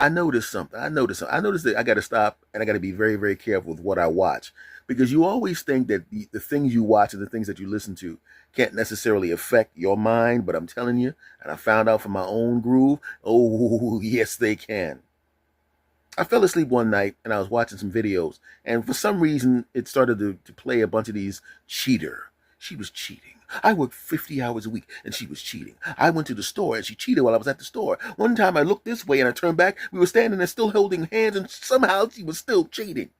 I noticed something. I noticed that I got to stop and I got to be very, very careful with what I watch because you always think that the things you watch and the things that you listen to can't necessarily affect your mind. But I'm telling you, and I found out from my own groove, oh, yes, they can. I fell asleep one night and I was watching some videos, and for some reason, it started to play a bunch of these cheater. She was cheating. I worked 50 hours a week and she was cheating. I went to the store and she cheated while I was at the store. One time I looked this way and I turned back. We were standing there still holding hands and somehow she was still cheating.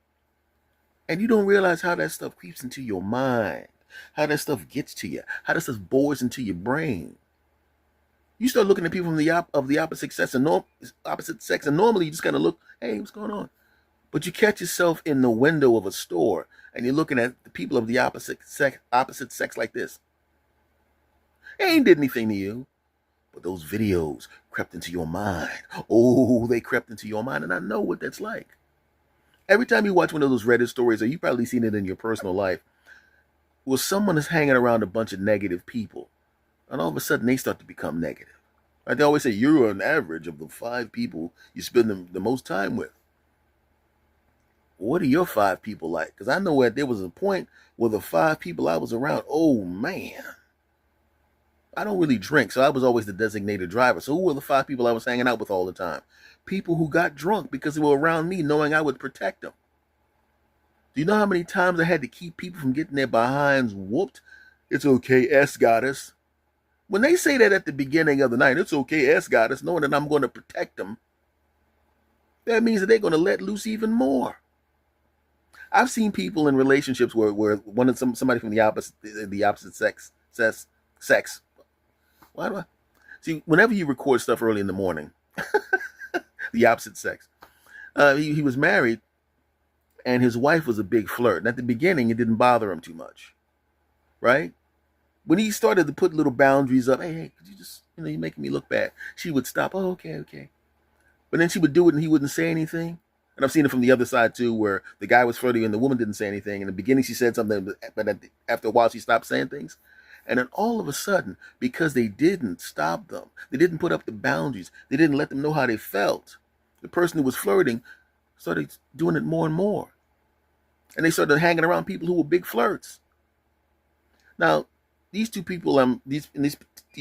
And you don't realize how that stuff creeps into your mind, how that stuff gets to you, how that stuff bores into your brain. You start looking at people from the opposite sex and normally you just kind of look, hey, what's going on? But you catch yourself in the window of a store and you're looking at the people of the opposite sex like this. They ain't did anything to you, but those videos crept into your mind. Oh, they crept into your mind, and I know what that's like. Every time you watch one of those Reddit stories, or you probably seen it in your personal life, where someone is hanging around a bunch of negative people, and all of a sudden they start to become negative. Right? They always say you're an average of the 5 people you spend the most time with. What are your 5 people like? Because I know that there was a point where the 5 people I was around, oh man, I don't really drink, so I was always the designated driver. So who were the 5 people I was hanging out with all the time? People who got drunk because they were around me knowing I would protect them. Do you know how many times I had to keep people from getting their behinds whooped? It's okay, S got us. When they say that at the beginning of the night, it's okay, S got us, knowing that I'm going to protect them, that means that they're going to let loose even more. I've seen people in relationships where somebody from the opposite sex. Why do I see? Whenever you record stuff early in the morning, the opposite sex. He was married, and his wife was a big flirt. And at the beginning, it didn't bother him too much, right? When he started to put little boundaries up, hey, could you just, you're making me look bad. She would stop. Oh, okay, okay. But then she would do it, and he wouldn't say anything. And I've seen it from the other side too, where the guy was flirting and the woman didn't say anything. In the beginning, she said something, but after a while, she stopped saying things. And then all of a sudden, because they didn't stop them, they didn't put up the boundaries, they didn't let them know how they felt, the person who was flirting started doing it more and more. And they started hanging around people who were big flirts. Now, these two people, these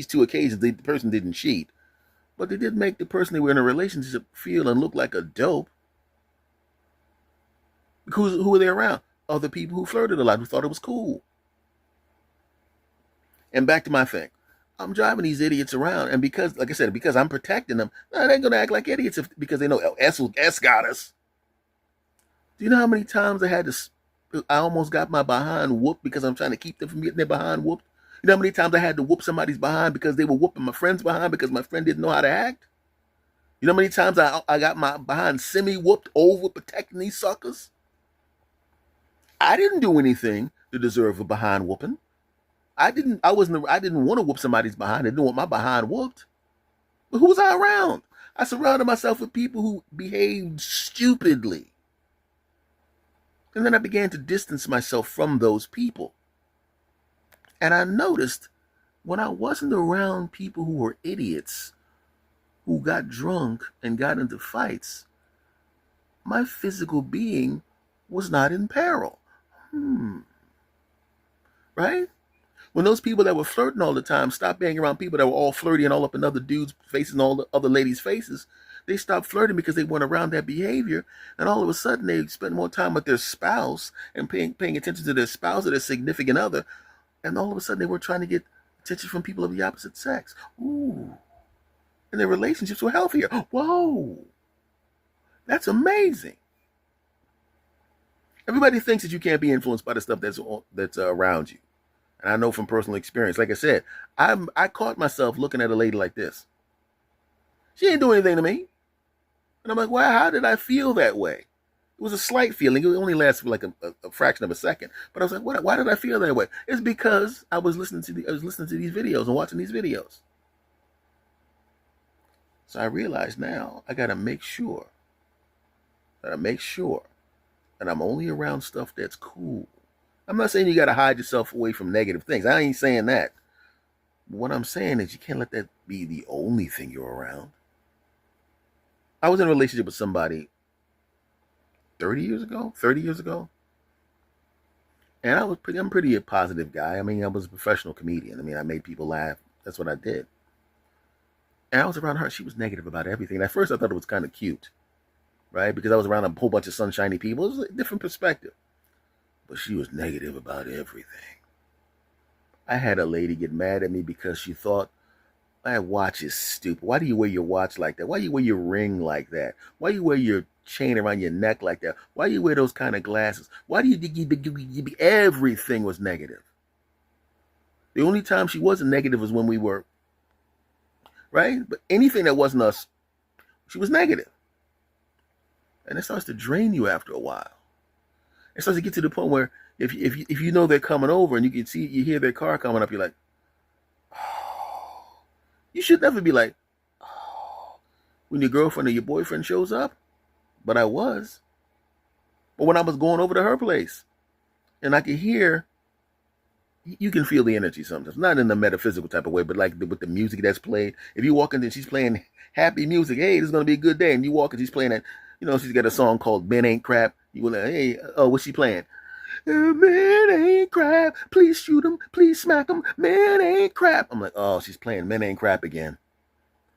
2 occasions, the person didn't cheat, but they did make the person they were in a relationship feel and look like a dope. Because who were they around? Other people who flirted a lot, who thought it was cool. And back to my thing. I'm driving these idiots around, and because, like I said, because I'm protecting them, they're going to act like idiots because they know S got us. Do you know how many times I almost got my behind whooped because I'm trying to keep them from getting their behind whooped? You know how many times I had to whoop somebody's behind because they were whooping my friend's behind because my friend didn't know how to act? You know how many times I got my behind semi-whooped over protecting these suckers? I didn't do anything to deserve a behind whooping. I didn't want to whoop somebody's behind. I didn't want my behind whooped. But who was I around? I surrounded myself with people who behaved stupidly. And then I began to distance myself from those people. And I noticed when I wasn't around people who were idiots, who got drunk and got into fights, my physical being was not in peril. Right? When those people that were flirting all the time stopped being around people that were all flirty and all up in other dudes' faces and all the other ladies' faces, they stopped flirting because they weren't around that behavior. And all of a sudden, they spent more time with their spouse and paying attention to their spouse or their significant other. And all of a sudden, they were trying to get attention from people of the opposite sex. Ooh. And their relationships were healthier. Whoa. That's amazing. Everybody thinks that you can't be influenced by the stuff that's around you. And I know from personal experience, like I said, I caught myself looking at a lady like this. She ain't doing anything to me. And I'm like, well, how did I feel that way? It was a slight feeling. It only lasted for like a fraction of a second. But I was like, why did I feel that way? It's because I was listening to these videos and watching these videos. So I realized now I gotta make sure that I'm only around stuff that's cool. I'm not saying you got to hide yourself away from negative things. I ain't saying that. What I'm saying is you can't let that be the only thing you're around. I was in a relationship with somebody 30 years ago, 30 years ago. And I'm pretty a positive guy. I mean, I was a professional comedian. I mean, I made people laugh. That's what I did. And I was around her. She was negative about everything. And at first, I thought it was kind of cute, right? Because I was around a whole bunch of sunshiny people. It was a different perspective. But she was negative about everything. I had a lady get mad at me because she thought my watch is stupid. Why do you wear your watch like that? Why do you wear your ring like that? Why do you wear your chain around your neck like that? Why do you wear those kind of glasses? Why do you everything was negative? The only time she wasn't negative was when we were, right? But anything that wasn't us, she was negative. And it starts to drain you after a while. It starts to get to the point where if you know they're coming over and you hear their car coming up, you're like, oh. You should never be like, oh, when your girlfriend or your boyfriend shows up. But I was. But when I was going over to her place and I could hear, you can feel the energy sometimes. Not in a metaphysical type of way, but like with the music that's played. If you walk in and she's playing happy music, hey, this is going to be a good day. And you walk and she's playing that, she's got a song called Men Ain't Crap. You will like, hey, oh, what's she playing? Men ain't crap. Please shoot him. Please smack him. Men ain't crap. I'm like, oh, she's playing Men Ain't Crap again.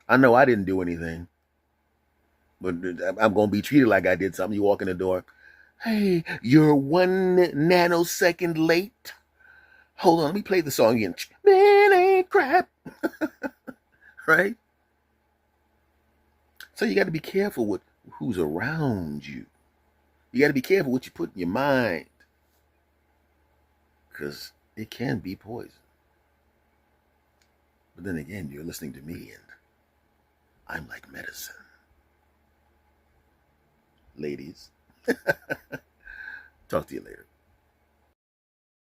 I know I didn't do anything. But I'm going to be treated like I did something. You walk in the door. Hey, you're 1 nanosecond late. Hold on, let me play the song again. Man ain't crap. Right? So you got to be careful with who's around you. You got to be careful what you put in your mind. Because it can be poison. But then again, you're listening to me and I'm like medicine. Ladies. Talk to you later.